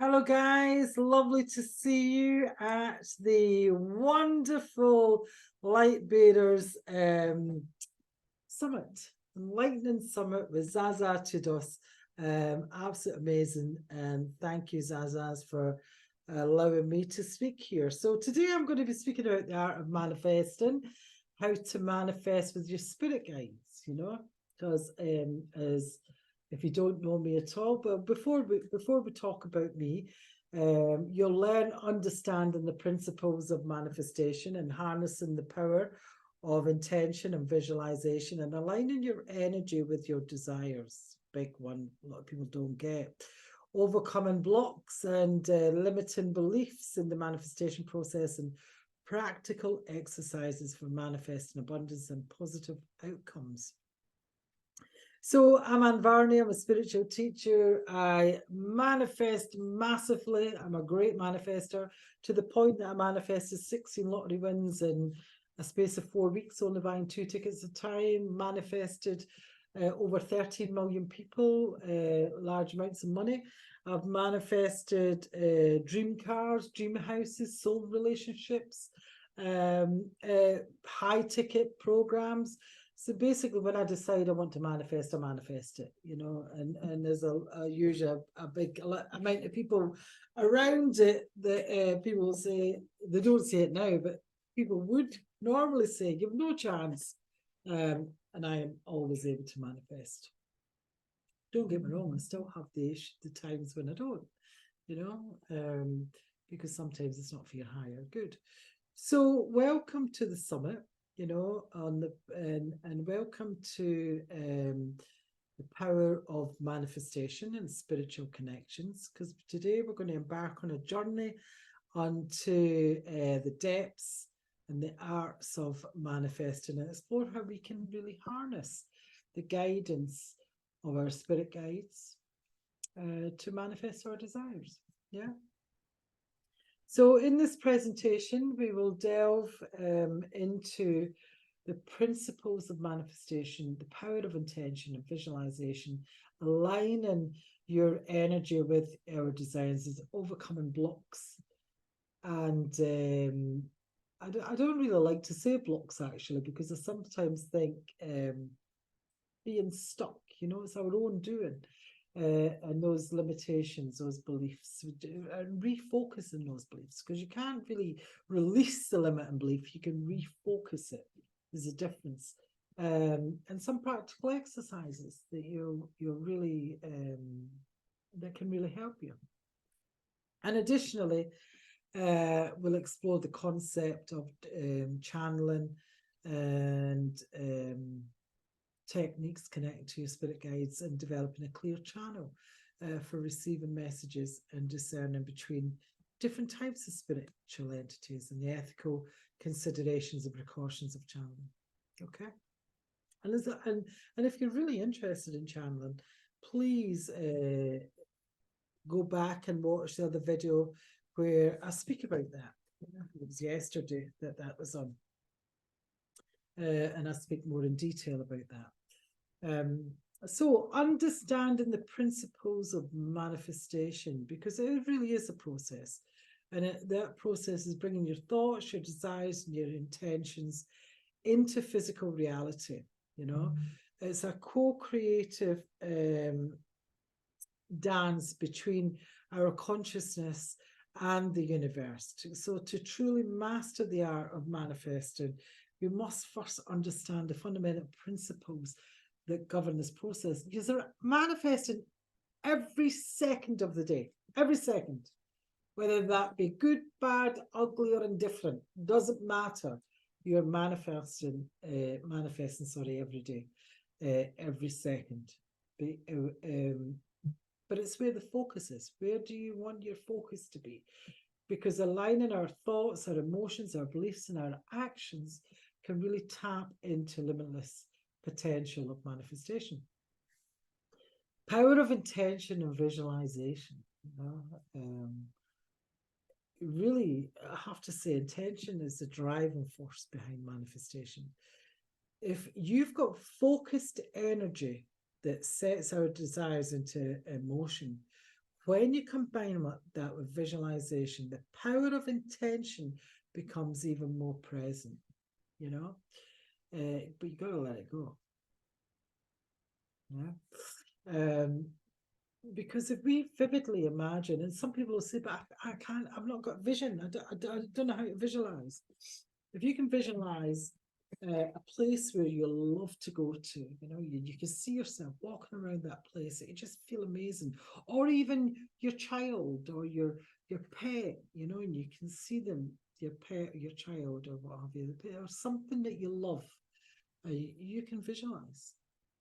Hello, guys. Lovely to see you at the wonderful Light Bearers Summit, Lightning Summit with Zaza Tudos. Absolutely amazing. And thank you, Zazas, for allowing me to speak here. So today I'm going to be speaking about the art of manifesting, how to manifest with your spirit guides, because as if you don't know me at all, but before we talk about me, you'll learn understanding the principles of manifestation and harnessing the power of intention and visualization and aligning your energy with your desires. Big one, a lot of people don't get. Overcoming blocks and limiting beliefs in the manifestation process, and practical exercises for manifesting abundance and positive outcomes. So I'm Varney. I'm a spiritual teacher. I manifest massively. I'm a great manifester, to the point that I manifested 16 lottery wins in a space of 4 weeks, only buying 2 tickets at a time. Manifested over 13 million people, large amounts of money. I've manifested dream cars, dream houses, soul relationships, high ticket programs. So basically, when I decide I want to manifest, I manifest it, and there's usually a big amount of people around it that people will say, they don't say it now, but people would normally say, you've no chance. And I am always able to manifest. Don't get me wrong, I still have the times when I don't, because sometimes it's not for your higher good. So welcome to the summit, and welcome to the power of manifestation and spiritual connections, because today we're going to embark on a journey onto the depths and the arts of manifesting and explore how we can really harness the guidance of our spirit guides to manifest our desires. Yeah. So in this presentation, we will delve into the principles of manifestation, the power of intention and visualization, aligning your energy with our desires, overcoming blocks. And I don't really like to say blocks, actually, because I sometimes think being stuck, it's our own doing. And those limitations, those beliefs, and refocusing those beliefs, because you can't really release the limiting belief, you can refocus it. There's a difference. And some practical exercises that you're really that can really help you. And additionally, we'll explore the concept of channeling and techniques connected to your spirit guides, and developing a clear channel for receiving messages and discerning between different types of spiritual entities and the ethical considerations and precautions of channeling. Okay. And if you're really interested in channeling, please go back and watch the other video where I speak about that. It was yesterday that was on. And I speak more in detail about that. So understanding the principles of manifestation, because it really is a process. And that process is bringing your thoughts, your desires, and your intentions into physical reality. It's a co-creative dance between our consciousness and the universe. So to truly master the art of manifesting, you must first understand the fundamental principles that govern this process, because they're manifesting every second of the day, every second, whether that be good, bad, ugly, or indifferent, doesn't matter. You're manifesting every day, every second. But it's where the focus is. Where do you want your focus to be? Because aligning our thoughts, our emotions, our beliefs, and our actions can really tap into limitless potential of manifestation. Power of intention and visualization. Really, I have to say, intention is the driving force behind manifestation. If you've got focused energy that sets our desires into motion, when you combine that with visualization, the power of intention becomes even more present, you know. But you got to let it go. Yeah. Because if we vividly imagine, and some people will say, but I can't, I've not got vision. I don't know how to visualize. If you can visualize a place where you love to go to, you know, you can see yourself walking around that place, you just feel amazing. Or even your child or your pet, you know, and you can see them, your pet or your child or what have you, or something that you love, you can visualize.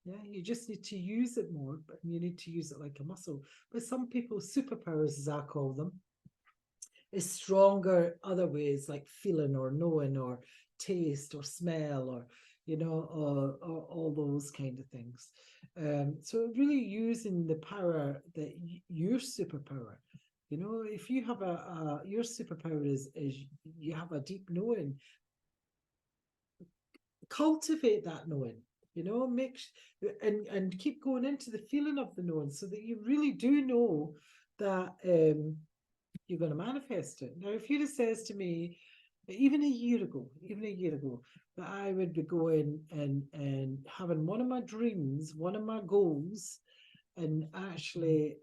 Yeah, you just need to use it more, but you need to use it like a muscle. But some people's superpowers, as I call them, is stronger other ways like feeling or knowing or taste or smell or, you know, or all those kind of things. So really using the power that your superpower, you know, if you have your superpower is you have a deep knowing, cultivate that knowing, you know, and keep going into the feeling of the knowing so that you really do know that you're going to manifest it. Now, if you'd have says to me, even a year ago, that I would be going and having one of my dreams, one of my goals, and actually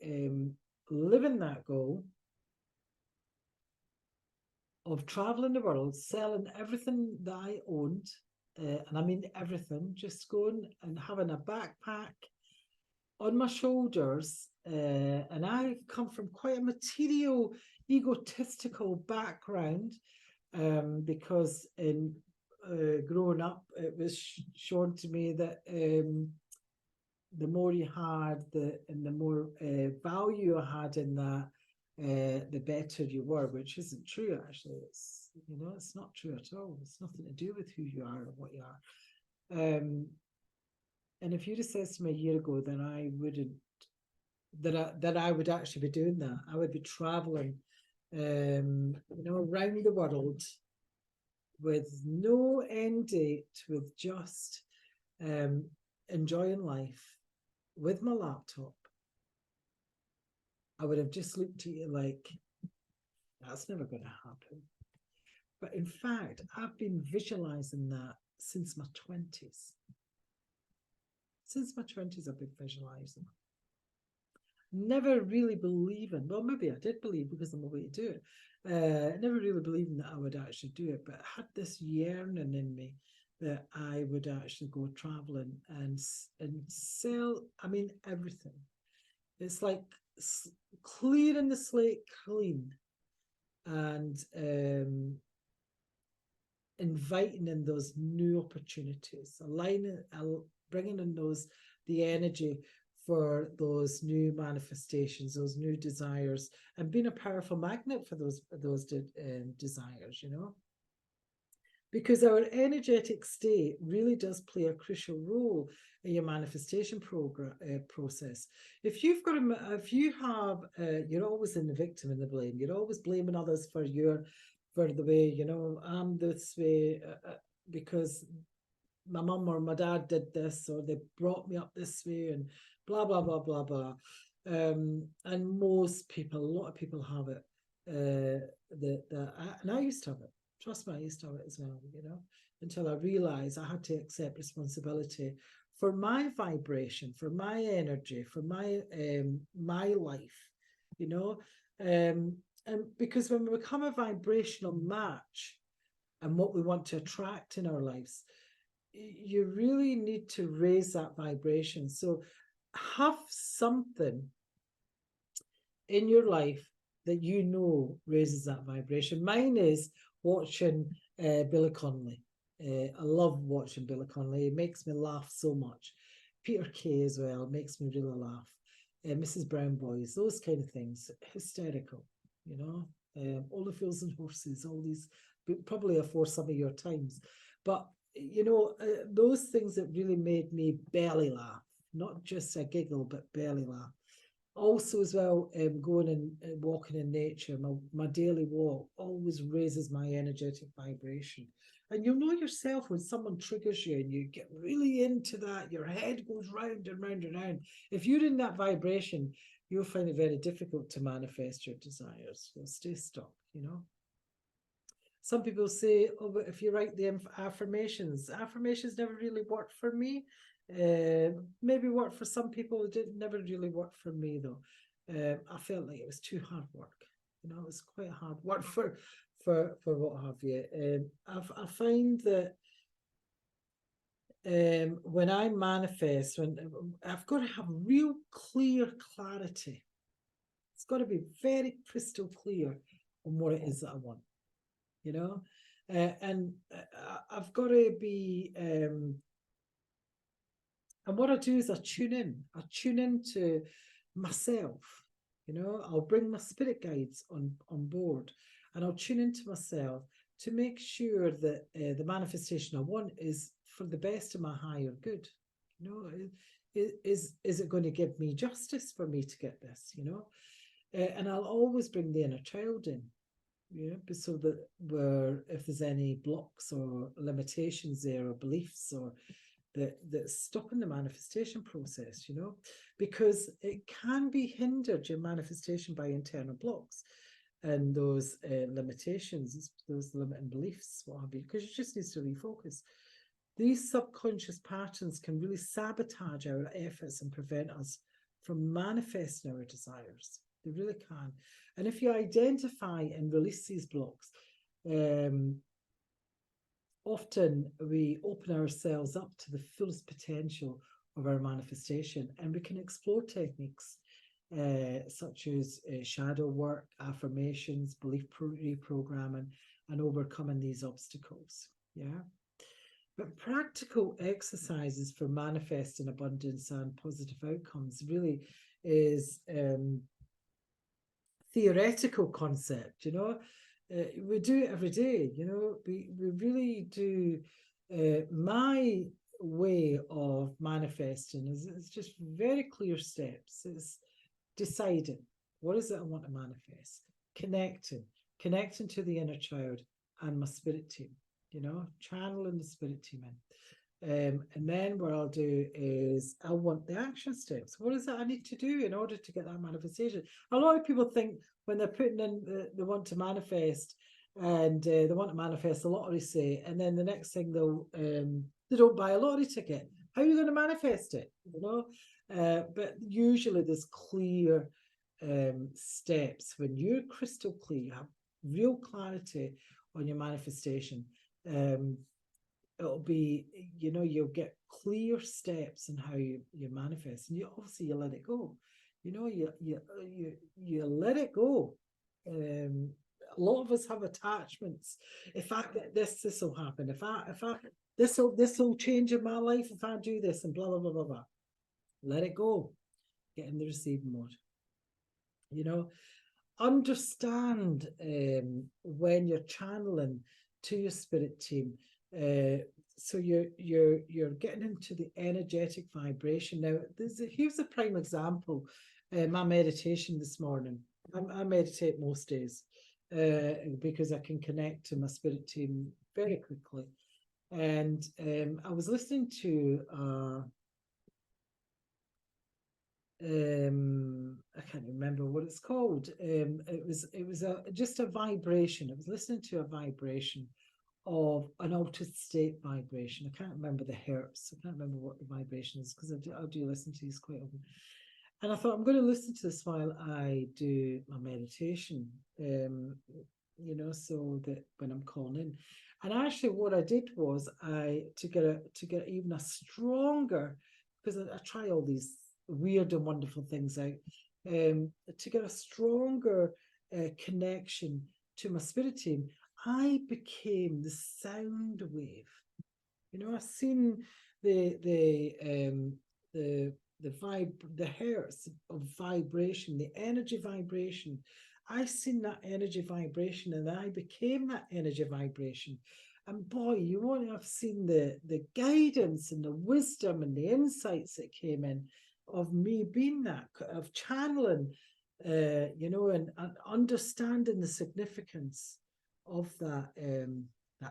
living that goal of traveling the world, selling everything that I owned, and I mean everything, just going and having a backpack on my shoulders. And I come from quite a material, egotistical background, because in growing up, it was shown to me that the more you had, and the more value I had in that, the better you were, which isn't true actually. It's, you know, it's not true at all. It's nothing to do with who you are or what you are. And if you'd have said to me a year ago, then I wouldn't, that I would actually be doing that. I would be traveling, you know, around the world with no end date, with just enjoying life with my laptop. I would have just looked at you like, that's never going to happen. But in fact, I've been visualizing that since my 20s. Since my 20s, I've been visualizing. Never really believing, well, maybe I did believe because I'm a way to do it. Never really believing that I would actually do it, but I had this yearning in me that I would actually go traveling and sell, I mean, everything. It's like clearing the slate clean and inviting in those new opportunities, bringing in the energy for those new manifestations, those new desires, and being a powerful magnet for those desires, you know. Because our energetic state really does play a crucial role in your manifestation process. If you've got you're always in the victim and the blame. You're always blaming others for the way, you know, I'm this way because my mum or my dad did this, or they brought me up this way, and blah blah blah blah blah. And most people, a lot of people have it. And I used to have it. Trust me, I used to have it as well, you know, until I realized I had to accept responsibility for my vibration, for my energy, for my life, you know. And because when we become a vibrational match and what we want to attract in our lives, you really need to raise that vibration. So have something in your life that you know raises that vibration. Mine is watching Billy Connolly. I love watching Billy Connolly. It makes me laugh so much. Peter Kay as well makes me really laugh. Mrs. Brown Boys, those kind of things, hysterical, you know. All the Fools and Horses, all these, probably for some of your times. But, you know, those things that really made me belly laugh, not just a giggle, but belly laugh. Also, as well, going and walking in nature, my daily walk always raises my energetic vibration. And you'll know yourself when someone triggers you and you get really into that, your head goes round and round and round. If you're in that vibration, you'll find it very difficult to manifest your desires. You'll stay stuck, you know. Some people say, oh, but if you write the affirmations never really worked for me. Maybe worked for some people. It didn't never really work for me though. I felt like it was too hard work. You know, it was quite hard work for what have you. I find that when I manifest, when I've got to have real clear clarity. It's got to be very crystal clear on what it is that I want. You know, and I've got to be. And what I do is I tune in. I tune into myself. You know, I'll bring my spirit guides on board, and I'll tune into myself to make sure that the manifestation I want is for the best of my higher good. You know, is it going to give me justice for me to get this? You know, and I'll always bring the inner child in. Yeah, so that if there's any blocks or limitations there or beliefs or that's stopping the manifestation process, you know, because it can be hindered, your manifestation, by internal blocks and those limitations, those limiting beliefs, what have you, because you just need to refocus. These subconscious patterns can really sabotage our efforts and prevent us from manifesting our desires. They really can. And if you identify and release these blocks, often we open ourselves up to the fullest potential of our manifestation, and we can explore techniques such as shadow work, affirmations, belief reprogramming, and overcoming these obstacles. Yeah. But practical exercises for manifesting abundance and positive outcomes really is theoretical concept, you know. We do it every day, you know. We really do. My way of manifesting is just very clear steps. It's deciding what is it I want to manifest, connecting to the inner child and my spirit team, you know, channeling the spirit team in. And then what I'll do is I want the action steps. What is it I need to do in order to get that manifestation? A lot of people think when they're putting in, they want to manifest, and they want to manifest a lottery, say, and then the next thing they don't buy a lottery ticket. How are you going to manifest it? You know, but usually there's clear steps. When you're crystal clear, you have real clarity on your manifestation. It'll be, you know, you'll get clear steps in how you manifest, and you obviously you let it go. You know, you let it go. A lot of us have attachments. If I get this will happen. If I this will change in my life if I do this, and blah blah blah blah blah. Let it go. Get in the receiving mode. You know, understand when you're channeling to your spirit team. So you're getting into the energetic vibration. Now, here's a prime example. My meditation this morning. I meditate most days because I can connect to my spirit team very quickly. And I was listening to I can't remember what it's called. It was just a vibration. I was listening to a vibration of an altered state vibration. I can't remember the hertz. I can't remember what the vibration is, because I do listen to these quite often. And I thought, I'm going to listen to this while I do my meditation, you know, so that when I'm calling in. And actually what I did was to get even a stronger, because I try all these weird and wonderful things out, to get a stronger connection to my spirit team, I became the sound wave. You know, I've seen the hertz of vibration, the energy vibration. I seen that energy vibration, and I became that energy vibration. And boy, you won't have seen the guidance and the wisdom and the insights that came in of me being that, of channeling, you know, and understanding the significance of that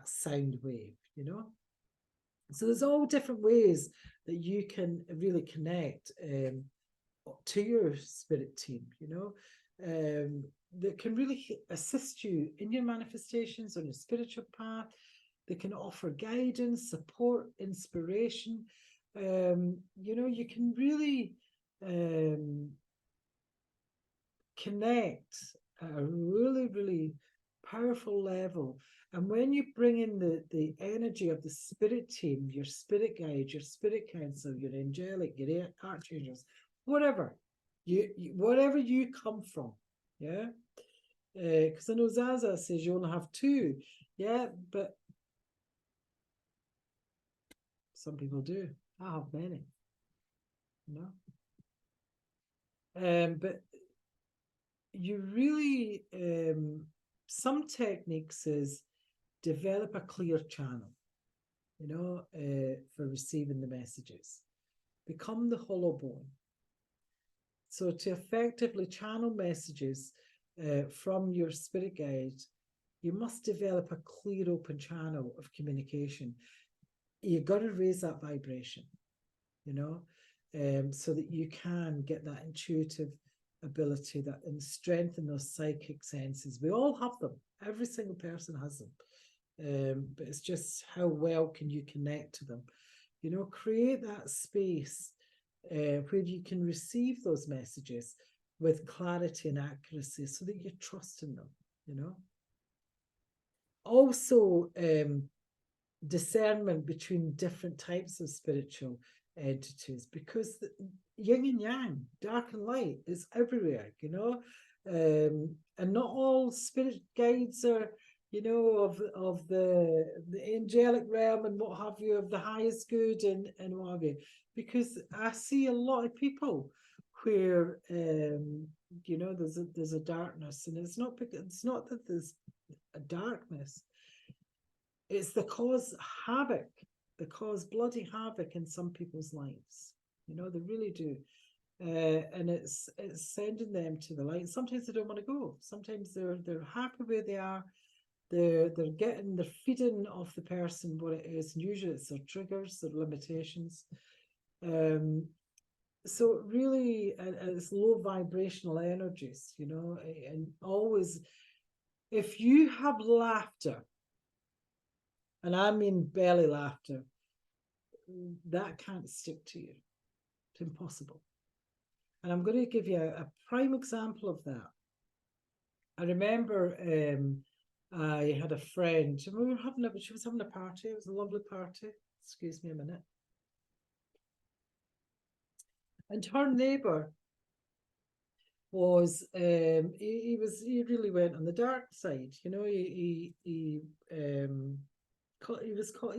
sound wave, you know. So there's all different ways that you can really connect to your spirit team, that can really assist you in your manifestations on your spiritual path. They can offer guidance, support, inspiration. You can really connect at a really, really powerful level. And when you bring in the energy of the spirit team, your spirit guide, your spirit council, your angelic, your archangels, whatever you come from, yeah. Because I know Zaza says you only have two, yeah, but some people do. I have many, but you really some techniques is develop a clear channel, for receiving the messages. Become the hollow bone. So to effectively channel messages from your spirit guide, you must develop a clear, open channel of communication. You've got to raise that vibration, so that you can get that intuitive ability that and strengthen those psychic senses. We all have them. Every single person has them. But it's just how well can you connect to them? Create that space where you can receive those messages with clarity and accuracy so that you're trusting them, Also, discernment between different types of spiritual entities, because the yin and yang, dark and light, is everywhere, and not all spirit guides are, of the angelic realm and what have you, of the highest good and what have you. Because I see a lot of people where there's a darkness, and it's not that there's a darkness. It's the cause havoc, the cause bloody havoc in some people's lives. They really do. And it's sending them to the light. Sometimes they don't want to go. Sometimes they're happy where they are. They're feeding off the person what it is. And usually it's their triggers, their limitations. So really, it's low vibrational energies, and always, if you have laughter, and I mean belly laughter, that can't stick to you. It's impossible. And I'm going to give you a prime example of that. I remember I had a friend, she was having a party. It was a lovely party. Excuse me a minute. And her neighbour was he really went on the dark side. He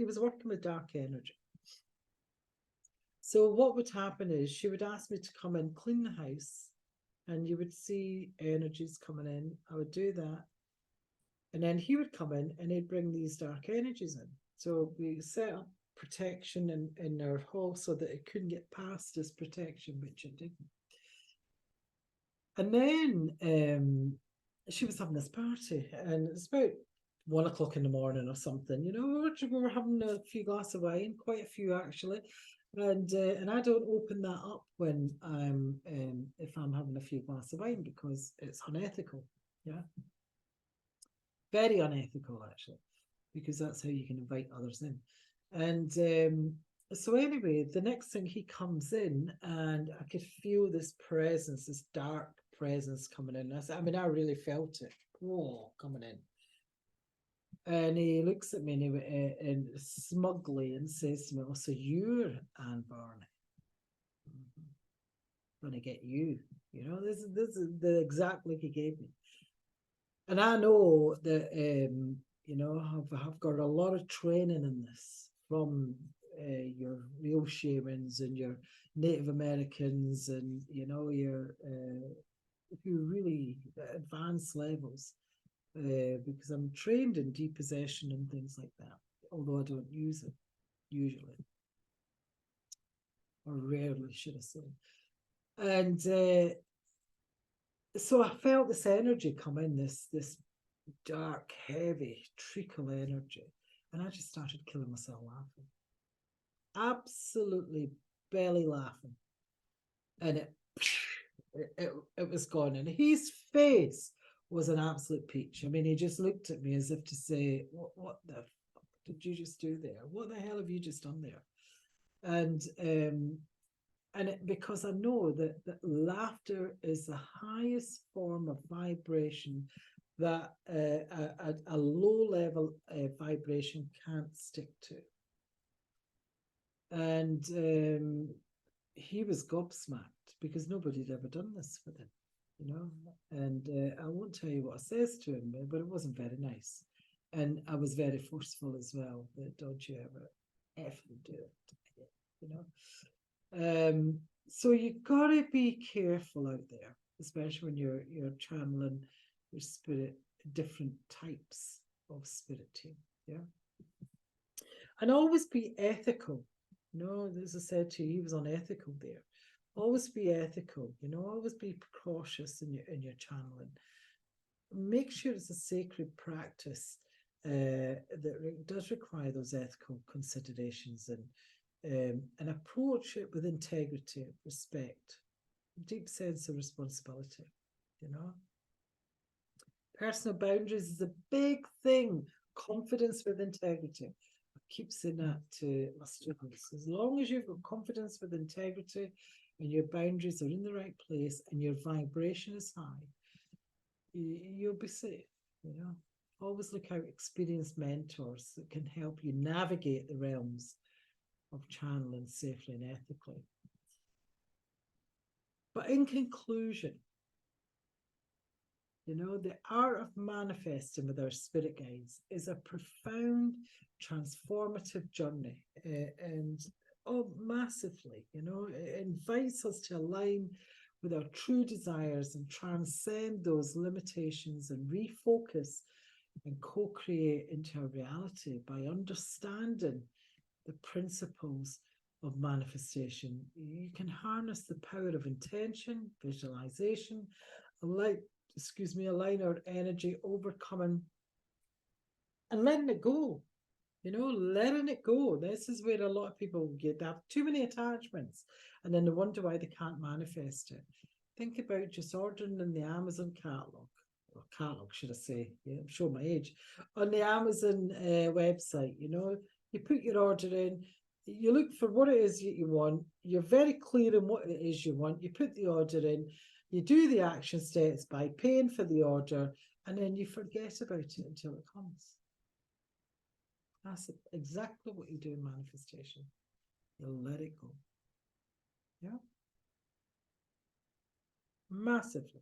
was working with dark energy. So what would happen is she would ask me to come and clean the house, and you would see energies coming in. I would do that, and then he would come in and he'd bring these dark energies in. So we set up protection in our hall so that it couldn't get past this protection, which it didn't. And then she was having this party, and it's about 1:00 in the morning or something. We were having a few glasses of wine, quite a few actually. And I don't open that up when I'm if I'm having a few glasses of wine, because it's unethical. Yeah, very unethical actually, because that's how you can invite others in. And so anyway, the next thing, he comes in, and I could feel this presence, this dark presence coming in. I really felt it. Whoa, coming in. And he looks at me and smugly and says to me, "Oh, so you're Anne Varney? I'm gonna get you." This is the exact look he gave me. And I know that I've got a lot of training in this from your real shamans and your Native Americans, and your who really advanced levels. Because I'm trained in depossession and things like that, although I don't use it usually, or rarely, should I say. And so I felt this energy come in, this dark, heavy treacle energy, and I just started killing myself laughing, absolutely belly laughing, and it it was gone. And his face was an absolute peach. I mean, he just looked at me as if to say, what the fuck did you just do there? What the hell have you just done there? And because I know that laughter is the highest form of vibration that a low level vibration can't stick to. And he was gobsmacked because nobody had ever done this with him, you know. And I won't tell you what I says to him, but it wasn't very nice. And I was very forceful as well. That don't you ever effing do it, you know. So you gotta be careful out there, especially when you're channeling your spirit, different types of spirit team, yeah. And always be ethical. You know, as I said to you, he was unethical there. Always be ethical, you know, always be cautious in your channeling. Make sure it's a sacred practice that does require those ethical considerations, and approach it with integrity, respect, deep sense of responsibility, you know. Personal boundaries is a big thing. Confidence with integrity. I keep saying that to my students. As long as you've got confidence with integrity and your boundaries are in the right place and your vibration is high, you'll be safe, you know. Always look out experienced mentors that can help you navigate the realms of channeling safely and ethically. But in conclusion, you know, the art of manifesting with our spirit guides is a profound, transformative journey, and massively, you know, it invites us to align with our true desires and transcend those limitations and refocus and co-create into our reality by understanding the principles of manifestation. You can harness the power of intention, visualization, align our energy, overcoming and letting it go. You know, letting it go. This is where a lot of people get have too many attachments and then they wonder why they can't manifest it. Think about just ordering in the Amazon catalog, or catalog, should I say? Yeah, I'm showing my age. On the Amazon website, you know, you put your order in, you look for what it is that you want, you're very clear on what it is you want, you put the order in, you do the action steps by paying for the order, and then you forget about it until it comes. That's exactly what you do in manifestation. You let it go. Yeah. Massively.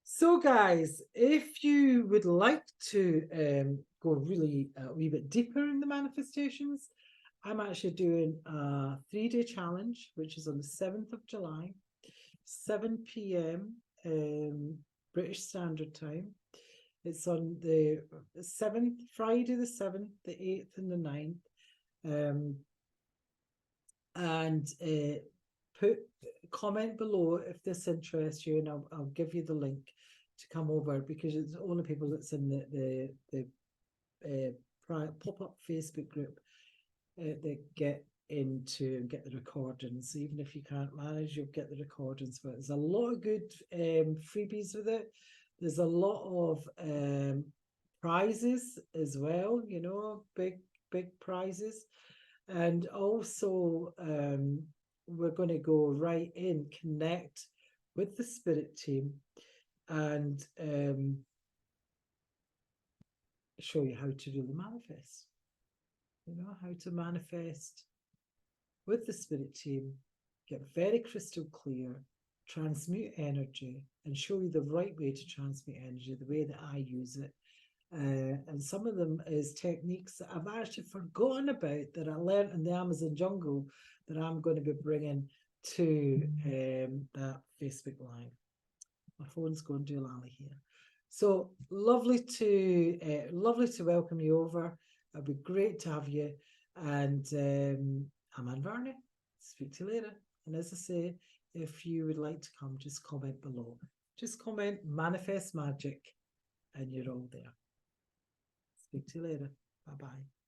So, guys, if you would like to go really a wee bit deeper in the manifestations, I'm actually doing a 3-day challenge, which is on the 7th of July, 7 p.m. British Standard Time. It's on the 7th, Friday the 7th, the 8th and the 9th. And comment below if this interests you, and I'll give you the link to come over, because it's only people that's in the pop-up Facebook group that get into and get the recordings. Even if you can't manage, you'll get the recordings. But there's a lot of good freebies with it. There's a lot of prizes as well, you know, big prizes. And also we're going to go right in, connect with the spirit team, and show you how to really manifest. You know, how to manifest with the spirit team, get very crystal clear, transmute energy, and show you the right way to transmute energy, the way that I use it. And some of them is techniques that I've actually forgotten about that I learned in the Amazon jungle that I'm going to be bringing to that Facebook Live. My phone's going to lally here. So lovely to welcome you over. It'd be great to have you. And I'm Varney. Speak to you later. And as I say, if you would like to come, just comment below. Just comment manifest magic, and you're all there. Speak to you later. Bye-bye.